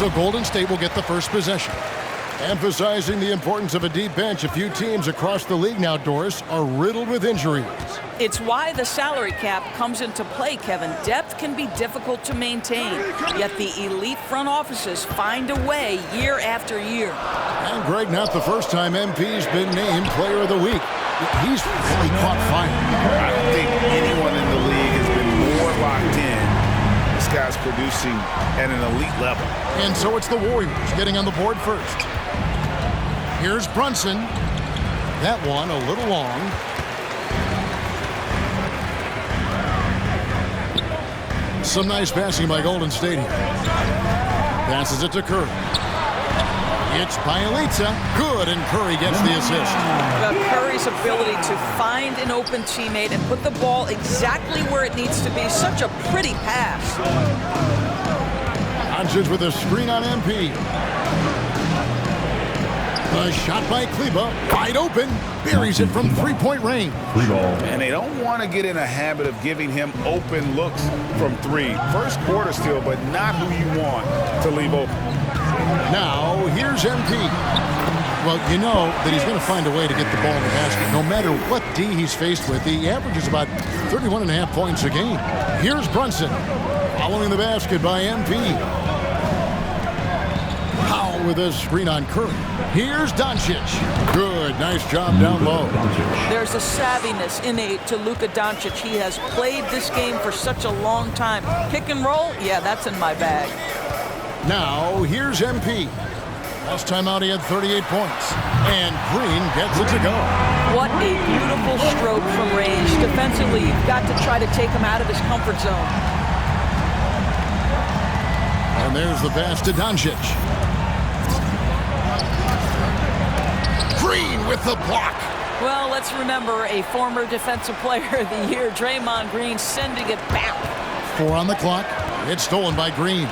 So Golden State will get the first possession. Emphasizing the importance of a deep bench, a few teams across the league now, Doris, are riddled with injuries. It's why the salary cap comes into play, Kevin. Depth can be difficult to maintain, yet the elite front offices find a way year after year. And Greg, not the first time MP's been named Player of the Week. He's really caught fire. I don't think anyone in the league has been more locked in. This guy's producing at an elite level. And so it's the Warriors getting on the board first. Here's Brunson. That one a little long. Some nice passing by Golden State here. Passes it to Curry. It's Bielitsa. Good, and Curry gets the assist. Curry's ability to find an open teammate and put the ball exactly where it needs to be. Such a pretty pass. Doncic with a screen on MP. A shot by Kleber, wide open, buries it from three-point range. And they don't want to get in a habit of giving him open looks from three. First quarter still, but not who you want to leave open. Now, here's MP. Well, you know that he's going to find a way to get the ball in the basket. No matter what D he's faced with, he averages about 31.5 points a game. Here's Brunson, following the basket by MP. Powell with a screen on Curry. Here's Doncic. Good, nice job down low. There's a savviness innate to Luka Doncic. He has played this game for such a long time. Pick and roll, yeah, that's in my bag. Now, here's MP. Last time out, he had 38 points. And Green gets it to go. What a beautiful stroke from range. Defensively, you've got to try to take him out of his comfort zone. And there's the pass to Doncic. Green with the block. Well, let's remember a former defensive player of the year, Draymond Green, sending it back. 4 on the clock. It's stolen by Green.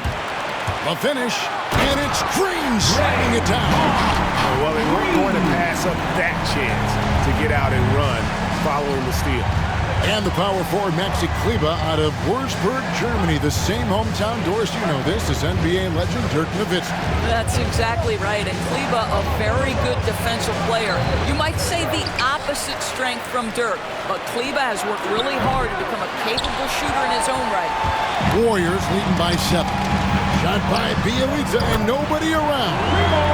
The finish, and it's Green slamming it down. Well, they weren't going to pass up that chance to get out and run following the steal. And the power forward, Maxi Kleber, out of Würzburg, Germany. The same hometown, Doris, you know this, is NBA legend Dirk Nowitzki. That's exactly right. And Kleber, a very good defensive player. You might say the opposite strength from Dirk, but Kleber has worked really hard to become a capable shooter in his own right. Warriors leading by 7. Shot by Bielitsa and nobody around.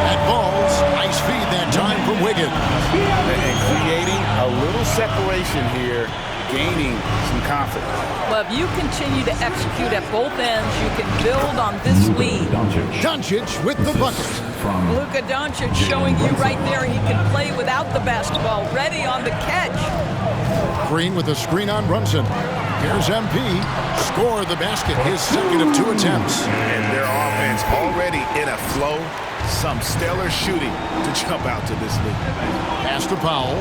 That ball's nice feed that time from Wiggins. And creating a little separation here, gaining some confidence. Well, if you continue to execute at both ends, you can build on this lead. Doncic with the bucket. Luka Doncic showing you right there he can play without the basketball. Ready on the catch. Green with a screen on Brunson. Here's MP. Score the basket, his second of 2 attempts. And their offense already in a flow. Some stellar shooting to jump out to this league. Pass to Powell.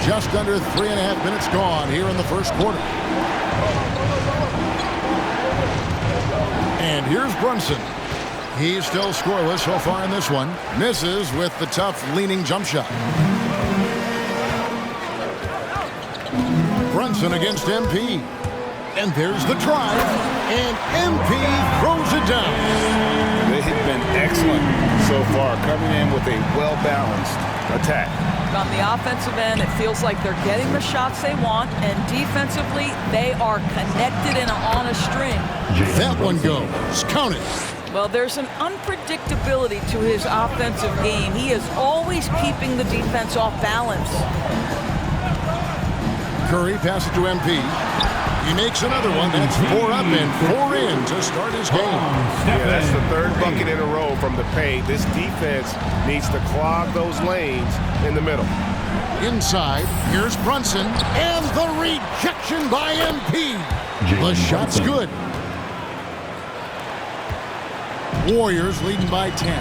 Just under 3.5 minutes gone here in the first quarter. And here's Brunson. He's still scoreless so far in this one. Misses with the tough leaning jump shot. Brunson against MP. And there's the drive. And MP throws it down. They have been excellent so far, coming in with a well-balanced attack. On the offensive end, it feels like they're getting the shots they want, and defensively, they are connected and on a string. That one goes. Count it. Well, there's an unpredictability to his offensive game. He is always keeping the defense off balance. Curry passes to MP. He makes another one. That's 4 up and 4 in to start his game. Yeah, that's the third bucket in a row from the paint. This defense needs to clog those lanes in the middle. Inside, here's Brunson. And the rejection by MP. The shot's good. Warriors leading by 10.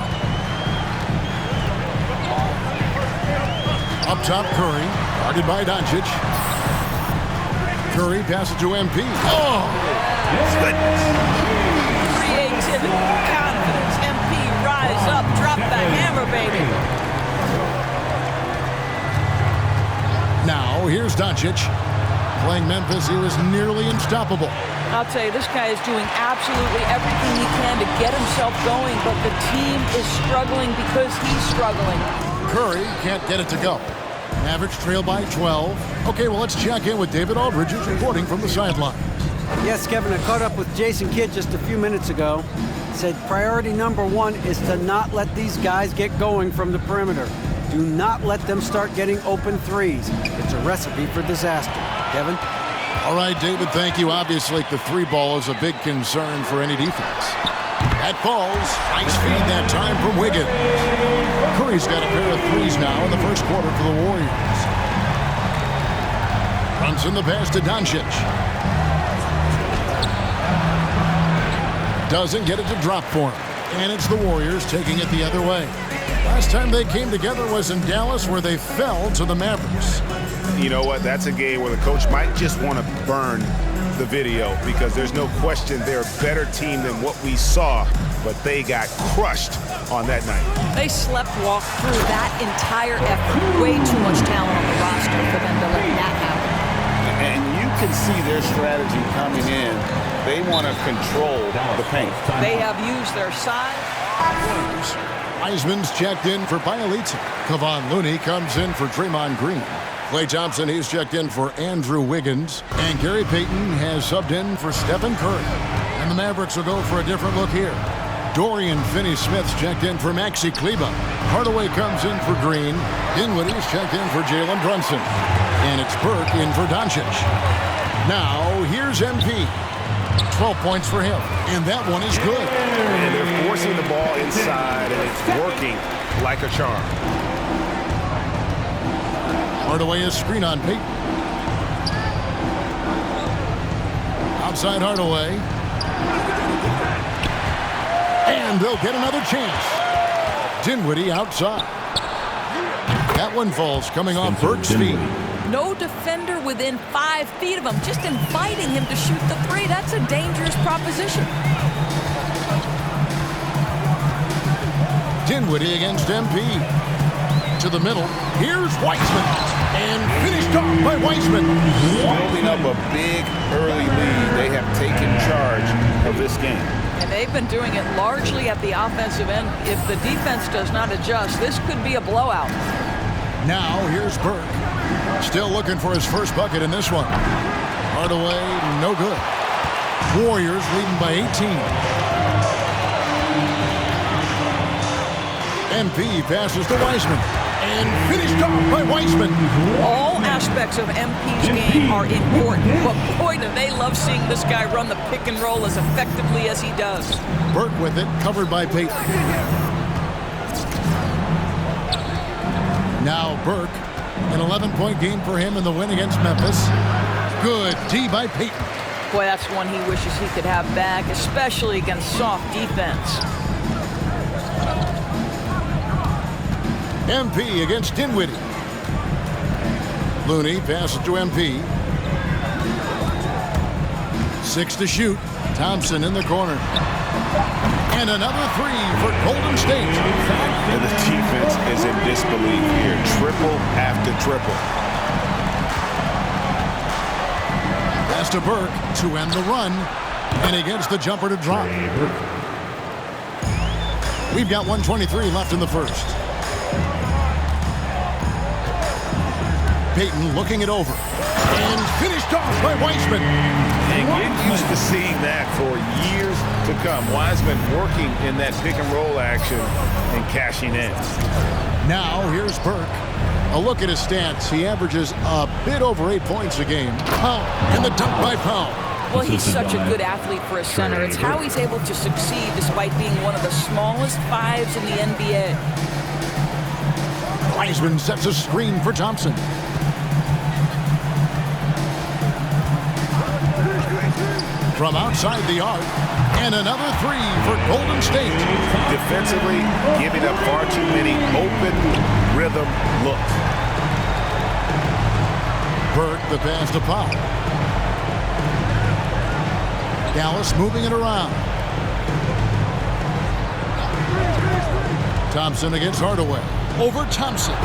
Up top, Curry. Guarded by Doncic. Curry passes to MP. Oh! Goodness. Creativity, confidence, MP, rise up, drop the hammer, baby. Now, here's Doncic. Playing Memphis, he was nearly unstoppable. I'll tell you, this guy is doing absolutely everything he can to get himself going, but the team is struggling because he's struggling. Curry can't get it to go. Mavericks trail by 12. Okay, well, let's check in with David Aldridge, who's reporting from the sideline. Yes, Kevin, I caught up with Jason Kidd just a few minutes ago. Said priority number one is to not let these guys get going from the perimeter. Do not let them start getting open threes. It's a recipe for disaster. Kevin? All right, David, thank you. Obviously, the three ball is a big concern for any defense. That falls. Nice feed that time from Wiggins. Curry's got a pair of threes now in the first quarter for the Warriors. Brunson the pass to Doncic. Doesn't get it to drop for him. And it's the Warriors taking it the other way. Last time they came together was in Dallas, where they fell to the Mavericks. You know what? That's a game where the coach might just want to burn the video, because there's no question they're a better team than what we saw, but they got crushed on that night. They sleepwalked through that entire effort. Way too much talent on the roster for them to let that happen. And you can see their strategy coming in. They want to control the paint. They have used their size. Wiseman's checked in for Bielitsa. Kevon Looney comes in for Draymond Green. Klay Thompson, he's checked in for Andrew Wiggins. And Gary Payton has subbed in for Stephen Curry. And the Mavericks will go for a different look here. Dorian Finney-Smith's checked in for Maxi Kleber. Hardaway comes in for Green. Dinwiddie's checked in for Jalen Brunson. And it's Burke in for Doncic. Now, here's MP. 12 points for him. And that one is good. And they're forcing the ball inside, and it's working like a charm. Hardaway is screen on Payton. Outside Hardaway. And they'll get another chance. Dinwiddie outside. That one falls, coming off Burke's feet. No defender within 5 feet of him, just inviting him to shoot the three. That's a dangerous proposition. Dinwiddie against MP. To the middle. Here's Wiseman. And finished off by Wiseman. Building up a big early lead. They have taken charge of this game. And they've been doing it largely at the offensive end. If the defense does not adjust, this could be a blowout. Now here's Burke. Still looking for his first bucket in this one. Hardaway, no good. Warriors leading by 18. MP passes to Wiseman. And finished off by Wiseman. All aspects of MP's game are important, but boy, do they love seeing this guy run the pick and roll as effectively as he does. Burke with it, covered by Payton. Now Burke, an 11-point game for him in the win against Memphis. Good D by Payton. Boy, that's one he wishes he could have back, especially against soft defense. MP against Dinwiddie. Looney passes to MP. 6 to shoot. Thompson in the corner. And another three for Golden State. And the defense is in disbelief here. Triple after triple. Pass to Burke to end the run. And he gets the jumper to drop. We've got 1:23 left in the first. Payton looking it over. And finished off by Wiseman. And get used to seeing that for years to come. Wiseman working in that pick and roll action and cashing in. Now here's Burke. A look at his stats. He averages a bit over 8 points a game. Powell and the dunk by Powell. Well, he's such a good athlete for a center. It's how he's able to succeed despite being one of the smallest fives in the NBA. Wiseman sets a screen for Thompson. From outside the arc, and another three for Golden State. Defensively, giving up far too many open rhythm looks. Burke the pass to Powell. Dallas moving it around. Thompson against Hardaway. Over Thompson.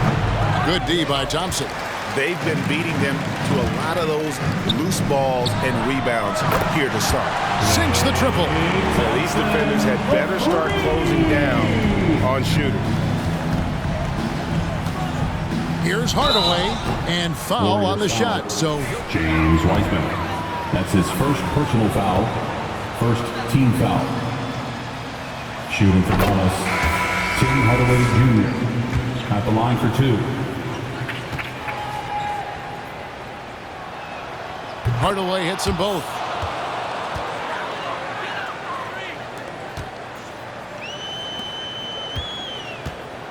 Good D by Thompson. they've been beating them to a lot of those loose balls and rebounds here to start. Sinks the triple. So these defenders had better start closing down on shooters. Here's Hardaway, and foul on the shot. So James Wiseman. That's his first personal foul. First team foul. Shooting for Dallas, Tim Hardaway Jr. at the line for 2. Hardaway hits them both.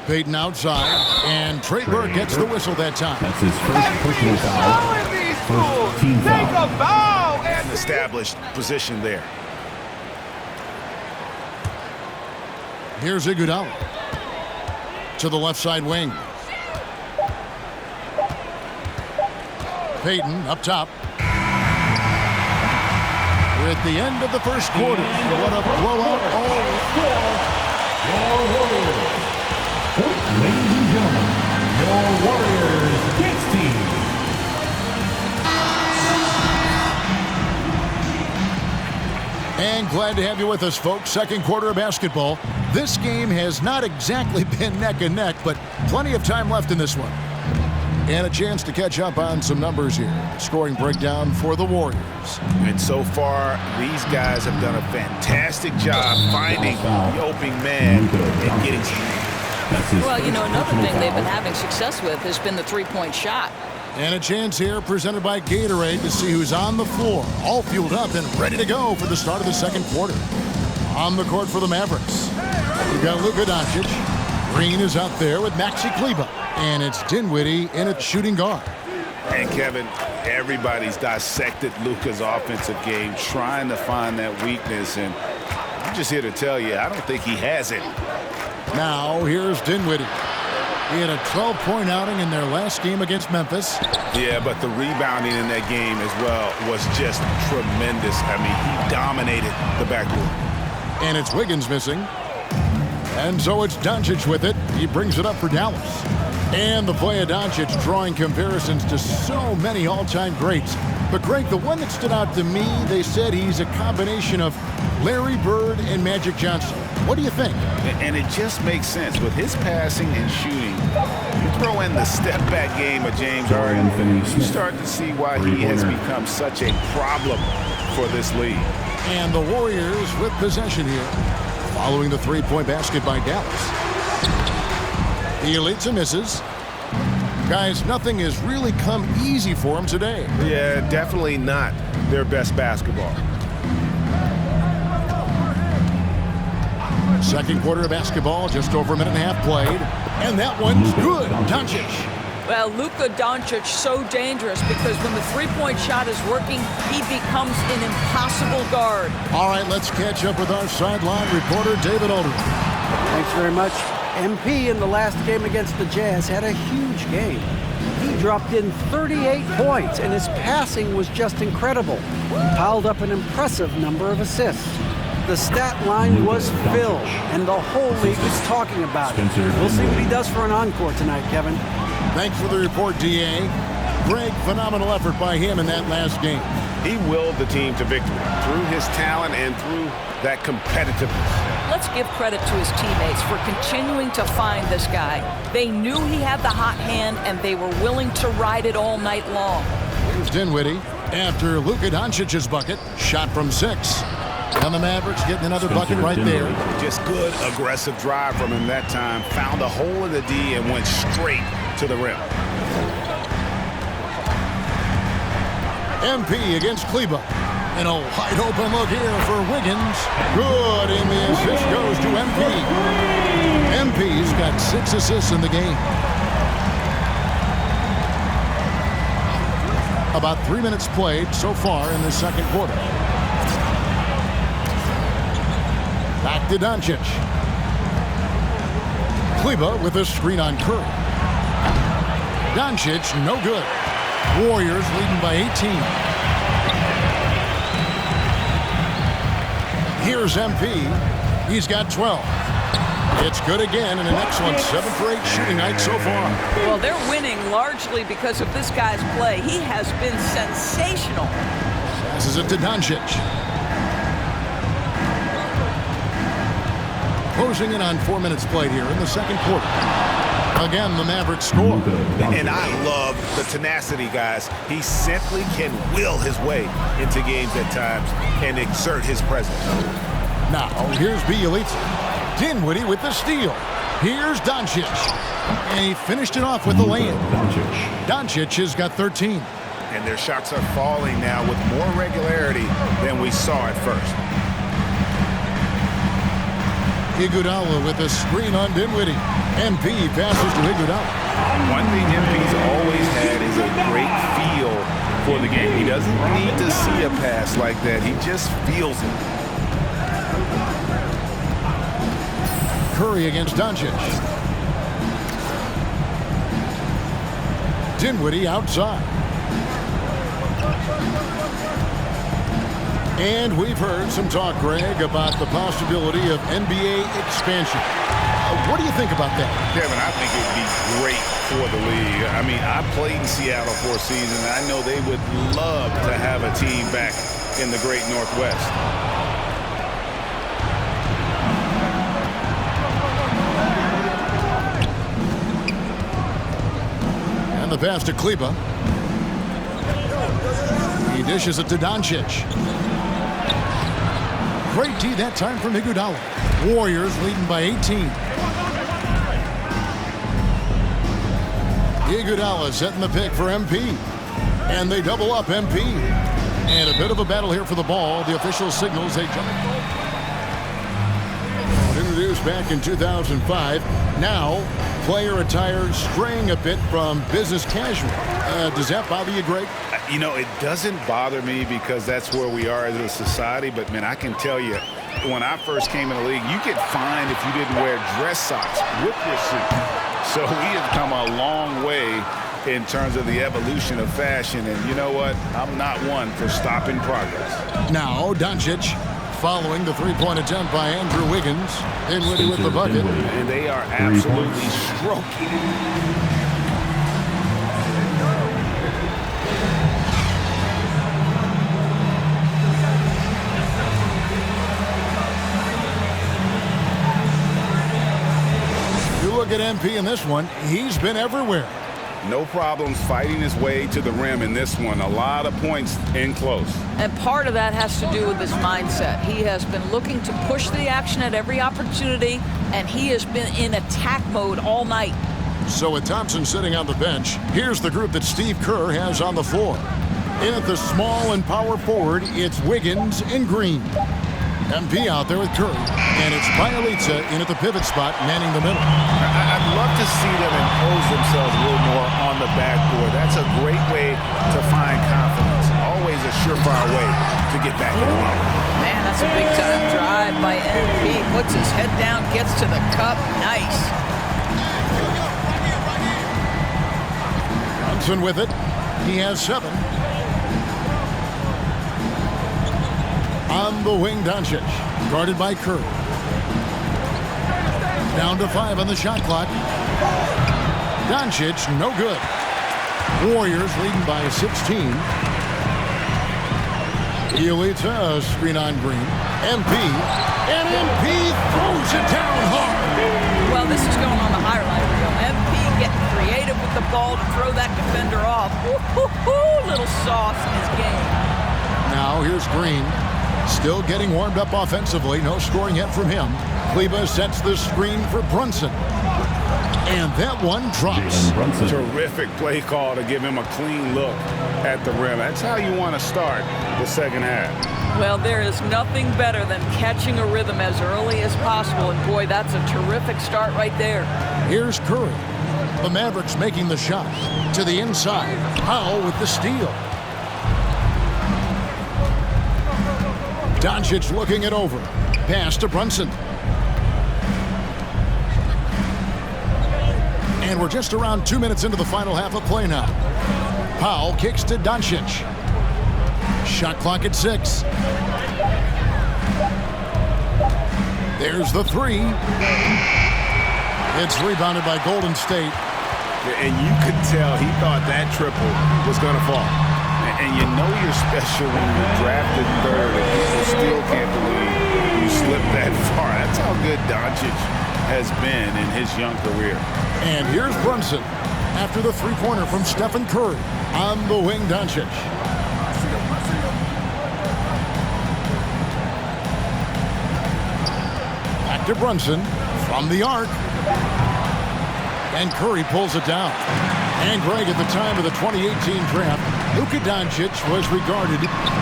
Payton outside, and Trey Burke gets the whistle that time. That's his first personal foul. First team foul. An established position there. Here's Iguodala to the left side wing. Payton up top. We're at the end of the first quarter. What a blowout. Your Warriors. Ladies and gentlemen, your Warriors Kicks team. And glad to have you with us, folks. Second quarter of basketball. This game has not exactly been neck and neck, but plenty of time left in this one. And a chance to catch up on some numbers here. Scoring breakdown for the Warriors. And so far, these guys have done a fantastic job finding the opening man and getting some. Well, you know, another thing they've been having success with has been the three-point shot. And a chance here presented by Gatorade to see who's on the floor, all fueled up and ready to go for the start of the second quarter. On the court for the Mavericks, we've got Luka Doncic. Green is out there with Maxi Kleber. And it's Dinwiddie in at shooting guard. And Kevin, everybody's dissected Luka's offensive game, trying to find that weakness. And I'm just here to tell you, I don't think he has it. Now, here's Dinwiddie. He had a 12-point outing in their last game against Memphis. Yeah, but the rebounding in that game as well was just tremendous. I mean, he dominated the backcourt. And it's Wiggins missing. And so it's Doncic with it. He brings it up for Dallas. And the play of Doncic drawing comparisons to so many all-time greats. But, Greg, the one that stood out to me, they said he's a combination of Larry Bird and Magic Johnson. What do you think? And it just makes sense. With his passing and shooting, you throw in the step-back game of James Harden, you start to see why he has become such a problem for this league. And the Warriors with possession here, following the three-point basket by Dallas. He elites and misses. Guys, nothing has really come easy for him today. Yeah, definitely not their best basketball. Second quarter of basketball, just over a minute and a half played. And that one's good. Doncic. Well, Luka Doncic so dangerous because when the three-point shot is working, he becomes an impossible guard. All right, let's catch up with our sideline reporter, David Aldridge. Thanks very much. MP in the last game against the Jazz had a huge game. He dropped in 38 points, and his passing was just incredible. He piled up an impressive number of assists. The stat line was filled, and the whole league is talking about it. We'll see what he does for an encore tonight, Kevin. Thanks for the report, D.A. Greg, phenomenal effort by him in that last game. He willed the team to victory through his talent and through that competitiveness. Let's give credit to his teammates for continuing to find this guy. They knew he had the hot hand, and they were willing to ride it all night long. Here's Dinwiddie after Luka Doncic's bucket, shot from 6. And the Mavericks getting another bucket right there. Just good, aggressive drive from him that time. Found a hole in the D and went straight to the rim. MP against Kleber. And a wide open look here for Wiggins. Good, and the assist goes to MP. MP's got 6 assists in the game. About 3 minutes played so far in the second quarter. Back to Doncic. Kleber with a screen on Curry. Doncic, no good. Warriors leading by 18. Here's MP. He's got 12. It's good again, and the next one, 7 for 8 shooting night so far. Well, they're winning largely because of this guy's play. He has been sensational. Passes it to Doncic. Closing in on 4 minutes played here in the second quarter. Again, the Mavericks score. And I love the tenacity, guys. He simply can will his way into games at times and exert his presence. Now, here's Bjelica. Dinwiddie with the steal. Here's Doncic. And he finished it off with the lay-in. Doncic has got 13. And their shots are falling now with more regularity than we saw at first. Iguodala with a screen on Dinwiddie. MP passes to Iguodala. One thing MP's always had is a great feel for the game. He doesn't need to see a pass like that. He just feels it. Curry against Doncic. Dinwiddie outside. And we've heard some talk, Greg, about the possibility of NBA expansion. What do you think about that? Kevin, I think it would be great for the league. I mean, I played in Seattle for a season, and I know they would love to have a team back in the great Northwest. And the pass to Kleber. He dishes it to Doncic. Great D that time from Iguodala. Warriors leading by 18. Iguodala setting the pick for MP. And they double up MP. And a bit of a battle here for the ball. The official signals a jump. Introduced back in 2005. Now, player attire straying a bit from business casual. Does that bother you, Greg? You know, it doesn't bother me because that's where we are as a society. But, man, I can tell you, when I first came in the league, you get fined if you didn't wear dress socks with your suit. So we have come a long way in terms of the evolution of fashion. And you know what? I'm not one for stopping progress. Now, Doncic following the three-point attempt by Andrew Wiggins. Dinwiddie with the bucket. And they are absolutely stroking it. Look at MP in this one. He's been everywhere. No problems fighting his way to the rim in this one. A lot of points in close. And part of that has to do with his mindset. He has been looking to push the action at every opportunity, and he has been in attack mode all night. So with Thompson sitting on the bench, here's the group that Steve Kerr has on the floor. In at the small and power forward, it's Wiggins and Green. MP out there with Curry, and it's Bjelica in at the pivot spot, manning the middle. I'd love to see them impose themselves a little more on the backboard. That's a great way to find confidence. Always a surefire way to get back in the game. Man, that's a big-time drive by MP. Puts his head down, gets to the cup. Nice. Thompson with it. He has 7. On the wing, Doncic, guarded by Curry. Down to 5 on the shot clock. Doncic, no good. Warriors leading by 16. Bjelica, screen on Green. MP, and MP throws it down hard. Well, this is going on the highlight reel. MP getting creative with the ball to throw that defender off. Woo-hoo-hoo, little sauce in his game. Now here's Green. Still getting warmed up offensively. No scoring yet from him. Kleber sets the screen for Brunson. And that one drops. Terrific play call to give him a clean look at the rim. That's how you want to start the second half. Well, there is nothing better than catching a rhythm as early as possible. And, boy, that's a terrific start right there. Here's Curry. The Mavericks making the shot. To the inside. Powell with the steal. Doncic looking it over. Pass to Brunson. And we're just around 2 minutes into the final half of play now. Powell kicks to Doncic. Shot clock at 6. There's the 3. It's rebounded by Golden State. And you could tell he thought that triple was going to fall. And you know you're special when you're drafted third and people still can't believe you slipped that far. That's how good Doncic has been in his young career. And here's Brunson after the three-pointer from Stephen Curry on the wing. Doncic. Back to Brunson from the arc. And Curry pulls it down. And Greg, at the time of the 2018 draft, Luka Doncic was regarded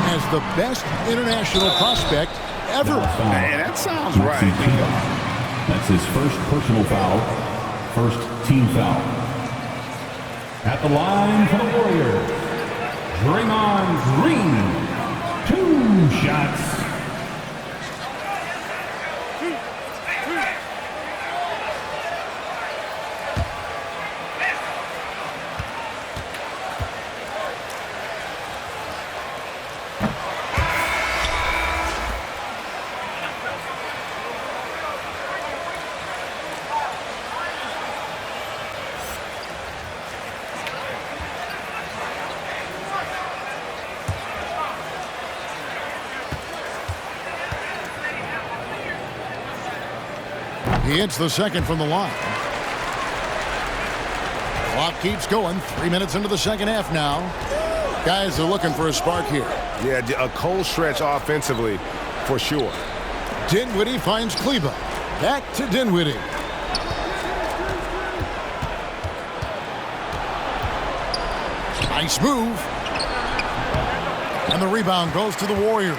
as the best international prospect ever. And that sounds right. That's his first personal foul, first team foul. At the line for the Warriors, Draymond Green, 2 shots. He hits the second from the line. Clock keeps going. 3 minutes into the second half now. Guys are looking for a spark here. Yeah, a cold stretch offensively for sure. Dinwiddie finds Kleber. Back to Dinwiddie. Nice move. And the rebound goes to the Warriors.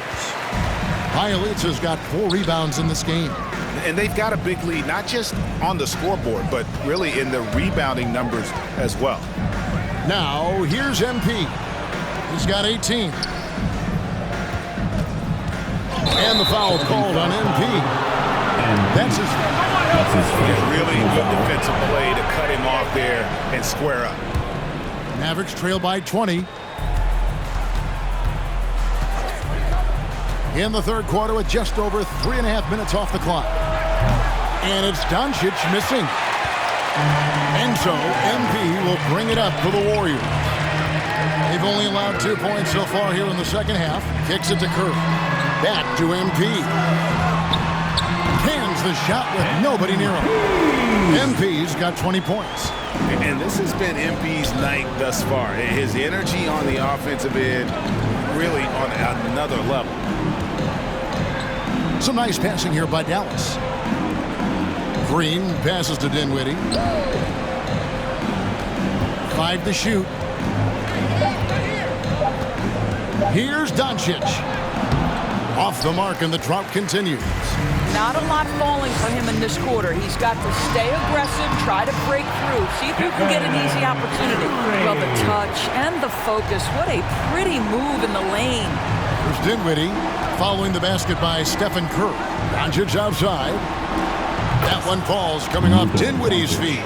Bielitsa's got 4 rebounds in this game. And they've got a big lead, not just on the scoreboard, but really in the rebounding numbers as well. Now, here's MP. He's got 18. And the foul called on MP. That's his really good defensive play to cut him off there and square up. Mavericks trail by 20. In the third quarter with just over 3.5 minutes off the clock. And it's Doncic missing. And so MP will bring it up for the Warriors. They've only allowed 2 points so far here in the second half. Kicks it to Curry. Back to MP. Cans the shot with nobody near him. MP's got 20 points. And this has been MP's night thus far. His energy on the offensive end really on another level. Some nice passing here by Dallas. Green passes to Dinwiddie. 5 to shoot. Here's Doncic. Off the mark, and the drought continues. Not a lot falling for him in this quarter. He's got to stay aggressive, try to break through, see if he can get an easy opportunity. Well, the touch and the focus. What a pretty move in the lane. Here's Dinwiddie following the basket by Stephen Curry. Doncic outside. That one falls, coming off Dinwiddie's feet.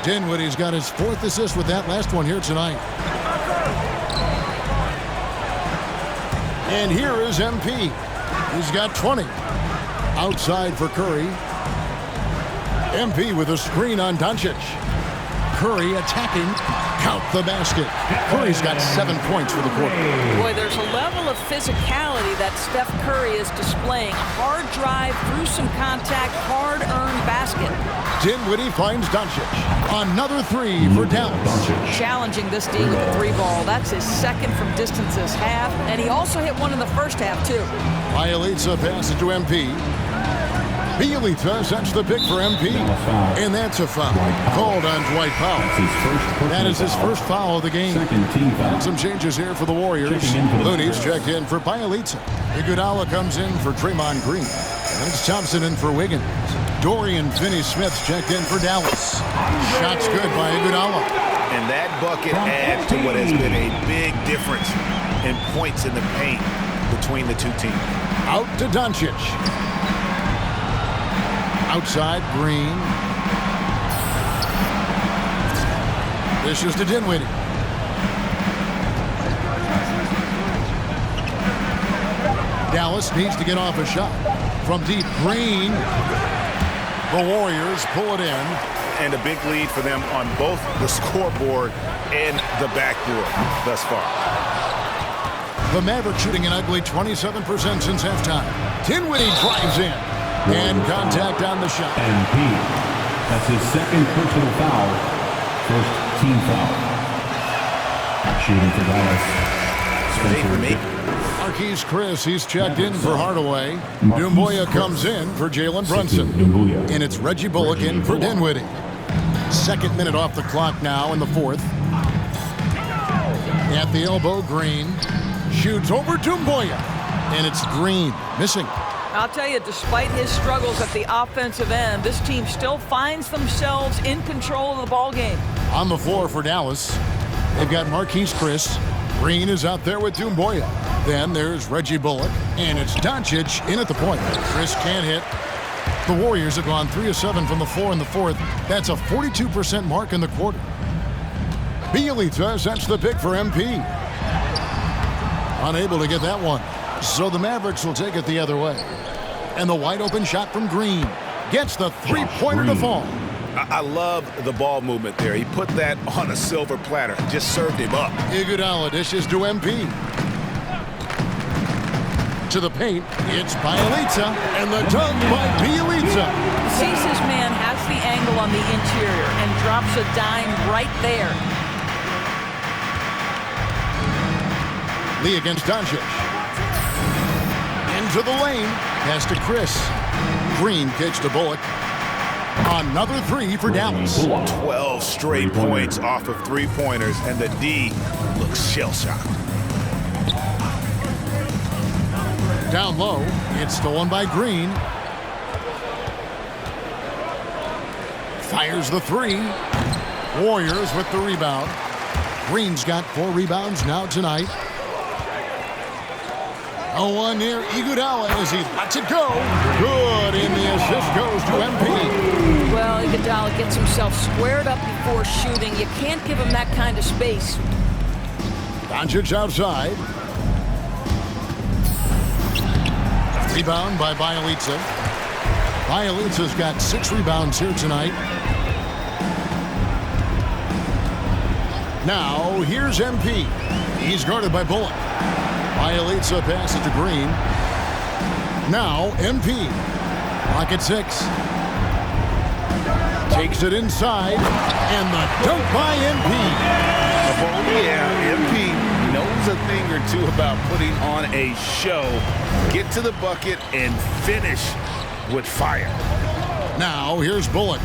Dinwiddie's got his 4th assist with that last one here tonight. And here is MP. He's got 20. Outside for Curry. MP with a screen on Doncic. Curry attacking. Count the basket. Curry's got 7 points for the quarter. Boy, there's a level of physicality that Steph Curry is displaying. A hard drive, through some contact, hard-earned basket. Dinwiddie finds Doncic. Another 3 for Dallas. Challenging this D with the 3 ball. That's his second from distance this half. And he also hit one in the first half, too. Bielitsa passes to MP. Bielitsa sets the pick for MP. And that's a foul. Called on Dwight Powell. That is his first foul of the game. And some changes here for the Warriors. Looney's checked in for Bielitsa. Iguodala comes in for Draymond Green. And it's Thompson in for Wiggins. Dorian Finney-Smith's checked in for Dallas. Shots good by Iguodala. And that bucket adds to what has been a big difference in points in the paint between the two teams. Out to Doncic. Outside, Green. This is to Dinwiddie. Dallas needs to get off a shot. From deep, Green. The Warriors pull it in. And a big lead for them on both the scoreboard and the backboard thus far. The Mavericks shooting an ugly 27% since halftime. Dinwiddie drives in. And contact on the shot. MP. That's his second personal foul. First team foul. Shooting for Dallas. Marquise Chris, he's checked in for Hardaway. Doumbouya comes in for Jalen Brunson. And it's Reggie Bullock in for Dinwiddie. Second minute off the clock now in the fourth. At the elbow, Green shoots over Doumbouya. And it's Green missing. I'll tell you, despite his struggles at the offensive end, this team still finds themselves in control of the ball game. On the floor for Dallas, they've got Marquise Chris. Green is out there with Doumbouya. Then there's Reggie Bullock, and it's Doncic in at the point. Chris can't hit. The Warriors have gone 3 of 7 from the floor in the fourth. That's a 42% mark in the quarter. Bielitsa sets the pick for MP. Unable to get that one. So the Mavericks will take it the other way. And the wide open shot from Green gets the three-pointer to fall. I love the ball movement there. He put that on a silver platter. Just served him up. Iguodala dishes to MP. To the paint, it's Bielitsa, and the dunk by Bielitsa. Cease's man has the angle on the interior and drops a dime right there. Lee against Doncic. Into the lane. Pass to Chris. Green kicks to Bullock. Another three for Dallas. 12 straight points off of three-pointers, and the D looks shell-shocked. Down low, it's stolen by Green. Fires the three. Warriors with the rebound. Green's got 4 rebounds now tonight. A one near Iguodala as he lets it go. Good, and the assist goes to MP. Well, Iguodala gets himself squared up before shooting. You can't give him that kind of space. Doncic outside. Rebound by Bielitsa. Bielitsa's got 6 rebounds here tonight. Now, here's MP. He's guarded by Bullock. Bielitsa passes to Green. Now, MP. Clock at 6. Takes it inside. And the dunk by MP. Oh, yeah, MP knows a thing or two about putting on a show. Get to the bucket and finish with fire. Now, here's Bullock.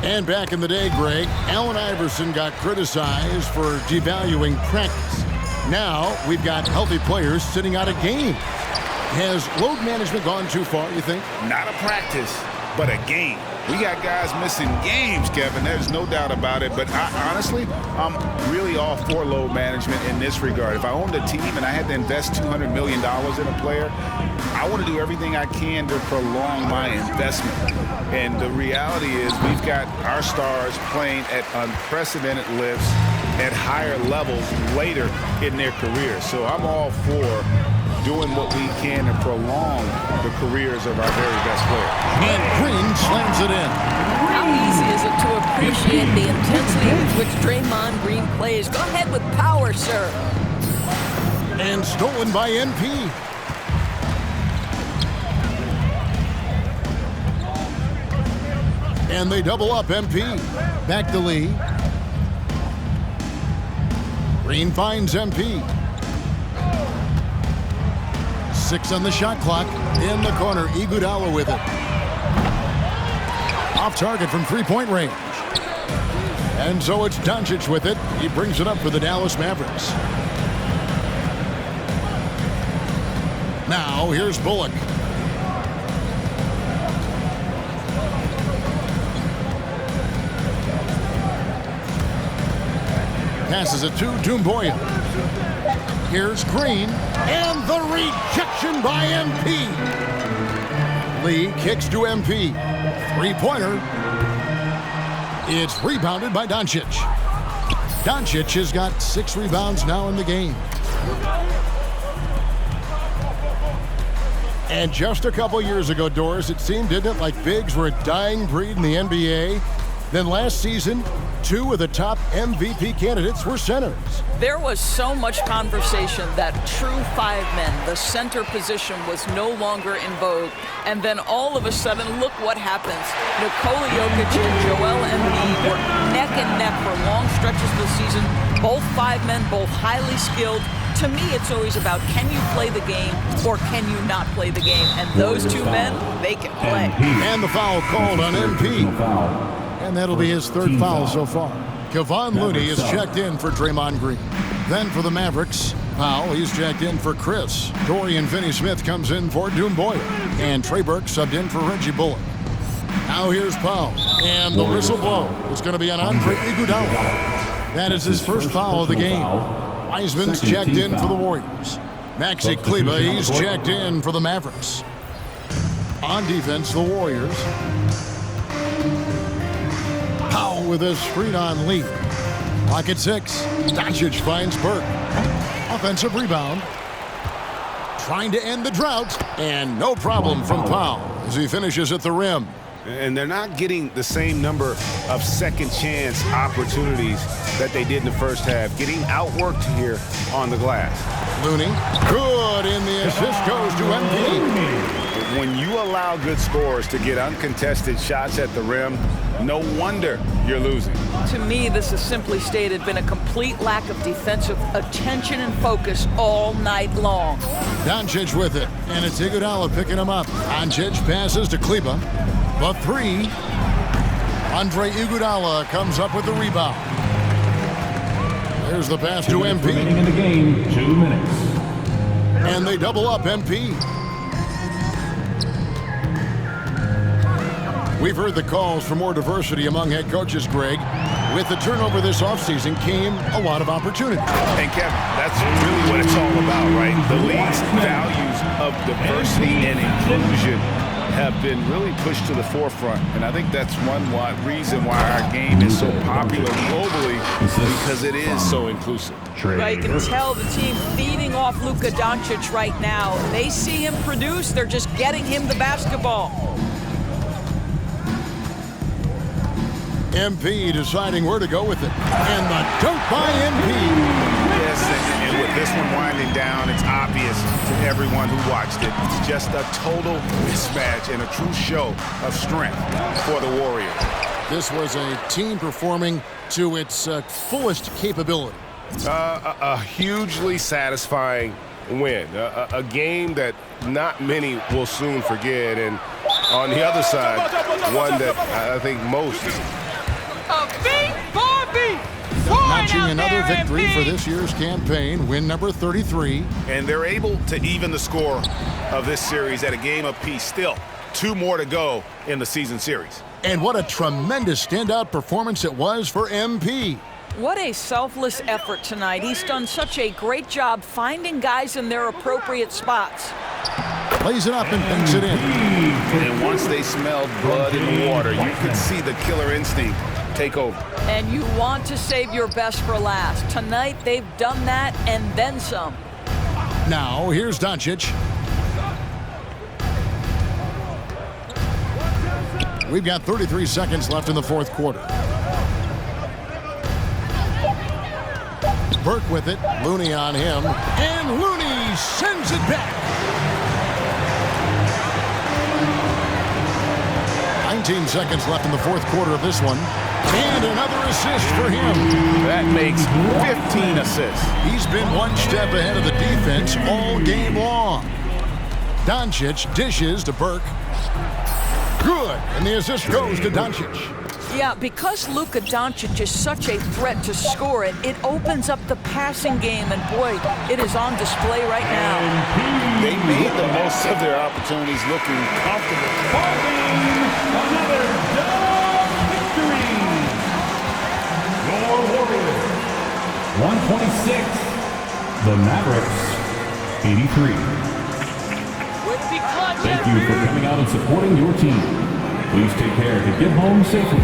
And back in the day, Greg, Allen Iverson got criticized for devaluing practice. Now, we've got healthy players sitting out a game. Has load management gone too far, you think? Not a practice, but a game. We got guys missing games, Kevin. There's no doubt about it. But honestly, I'm really all for load management in this regard. If I owned a team and I had to invest $200 million in a player, I want to do everything I can to prolong my investment. And the reality is we've got our stars playing at unprecedented lifts at higher levels later in their careers. So I'm all for doing what we can to prolong the careers of our very best players. And Green slams it in. How easy is it to appreciate the intensity with which Draymond Green plays? Go ahead with power, sir. And stolen by NP. And they double up MP. Back to Lee. Green finds MP. 6 on the shot clock. In the corner, Iguodala with it. Off target from three-point range. And so it's Doncic with it. He brings it up for the Dallas Mavericks. Now, here's Bullock. Passes it to Doumbouya. Here's Green, and the rejection by MP. Lee kicks to MP. Three-pointer. It's rebounded by Doncic. Doncic has got 6 rebounds now in the game. And just a couple years ago, Doris, it seemed, didn't it, like bigs were a dying breed in the NBA? Then last season, 2 of the top MVP candidates were centers. There was so much conversation that true 5 men, the center position, was no longer in vogue. And then all of a sudden, look what happens. Nikola Jokic and Joel Embiid were neck and neck for long stretches of the season. Both 5 men, both highly skilled. To me, it's always about, can you play the game or can you not play the game? And those 2 men, they can play. And the foul called on MP. And that'll be his 3rd foul so far. Kevon Looney is checked in for Draymond Green. Then for the Mavericks, Powell, he's checked in for Chris. Dorian Finney-Smith comes in for Doom Boyer. And Trey Burke subbed in for Reggie Bullock. Now here's Powell. And the whistle blow. It's going to be on Andre Iguodala. That is his first foul of the game. Wiseman's checked in for the Warriors. Maxi Kleber, he's checked in for the Mavericks. On defense, the Warriors. Powell with a screen-on lead. Clock at 6. Doncic finds Burke. Offensive rebound. Trying to end the drought. And no problem from Powell as he finishes at the rim. And they're not getting the same number of second chance opportunities that they did in the first half. Getting outworked here on the glass. Looney, good, and the assist goes to MP. When you allow good scorers to get uncontested shots at the rim, no wonder you're losing. To me, this has simply stated been a complete lack of defensive attention and focus all night long. Doncic with it, and it's Iguodala picking him up. Doncic passes to Kleber. The 3. Andre Iguodala comes up with the rebound. There's the pass to MP. Remaining in the game, 2 minutes. And they double up MP. We've heard the calls for more diversity among head coaches, Greg. With the turnover this offseason came a lot of opportunity. And Kevin, that's really what it's all about, right? The league's values of diversity and inclusion have been really pushed to the forefront. And I think that's one reason why our game is so popular globally, because it is so inclusive. Right, you can tell the team feeding off Luka Doncic right now. They see him produce, they're just getting him the basketball. MP deciding where to go with it. And the dunk by MP. Yes, and with this one winding down, it's obvious to everyone who watched it. It's just a total mismatch and a true show of strength for the Warriors. This was a team performing to its fullest capability. A hugely satisfying win. A game that not many will soon forget. And on the other side, one that I think most. Notching another victory for this year's campaign, win number 33. And they're able to even the score of this series at a game apiece. Still, 2 more to go in the season series. And what a tremendous standout performance it was for MP. What a selfless effort tonight. He's done such a great job finding guys in their appropriate spots. Plays it up and banks it in. And once they smelled blood in the water, you could see the killer instinct take over. And you want to save your best for last. Tonight, they've done that and then some. Now, here's Doncic. We've got 33 seconds left in the 4th quarter. Burke with it. Looney on him. And Looney sends it back. 19 seconds left in the 4th quarter of this one. And another assist for him. That makes 15 assists. He's been one step ahead of the defense all game long. Doncic dishes to Burke. Good. And the assist goes to Doncic. Yeah, because Luka Doncic is such a threat to score it, it opens up the passing game, and boy, it is on display right now. They made the most of their opportunities looking comfortable. Another dog victory. Your Warriors, 126. The Mavericks, 83. Thank you for coming out and supporting your team. Please take care to get home safely.